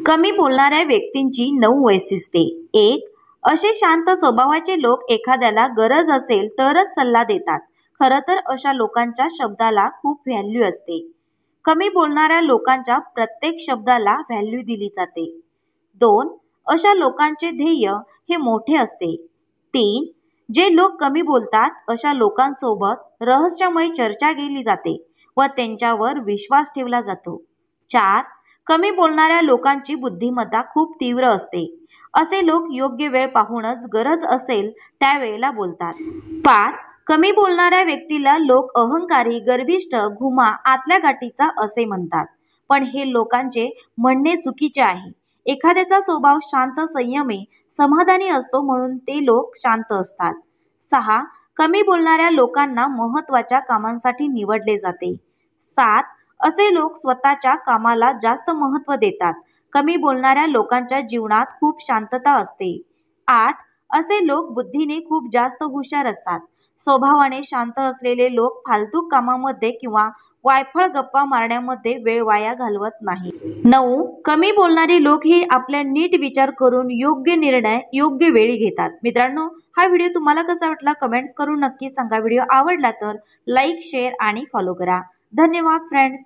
कमी बोलणाऱ्या व्यक्तींची 9 वैशिष्ट्ये। 1. असे शांत स्वभावाचे लोक एखाद्याला गरज असेल तरच सल्ला देतात। खरं तर अशा लोकांच्या शब्दाला खूप व्हॅल्यू असते। कमी बोलणाऱ्या लोकांच्या प्रत्येक शब्दाला व्हॅल्यू दिली जाते। 2. अशा लोकांचे ध्येय हे मोठे असते। 3. जे लोक कमी बोलतात अशा लोकांसोबत रहस्यमय चर्चा केली जाते व त्यांच्यावर विश्वास ठेवला जातो। 4. कमी बोलणाऱ्या लोकांची बुद्धिमत्ता खूप तीव्र असते। असे लोक योग्य वेळ पाहूनच गरज असेल त्यावेळेला बोलतात। 5. कमी बोलणाऱ्या व्यक्तीला लोक अहंकारी, गर्विष्ठ, घुमा, आतल्या गाठीचा असे म्हणतात, पण हे लोकांचे म्हणणे चुकीचे आहे। एखाद्याचा स्वभाव शांत, संयमी, समाधानी असतो म्हणून ते लोक शांत असतात। 6. कमी बोलणाऱ्या लोकांना महत्त्वाच्या कामांसाठी निवडले जाते। 7. असे लोक स्वतःच्या कामाला जास्त महत्त्व देतात। कमी बोलणाऱ्या लोकांच्या जीवनात खूप शांतता असते। 8. असे लोक बुद्धीने खूप जास्त हुशार असतात। स्वभावाने शांत असलेले लोक फालतू कामामध्ये किंवा वायफळ गप्पा मारण्यामध्ये वेळ वाया घालवत नाही। 9. कमी बोलणारे लोक हे आपल्या नीट विचार करून योग्य निर्णय योग्य वेळी घेतात। मित्रांनो, हा व्हिडिओ तुम्हाला कसा वाटला कमेंट्स करून नक्की सांगा। व्हिडिओ आवडला तर लाईक, शेअर आणि फॉलो करा। धन्यवाद फ्रेंड्स।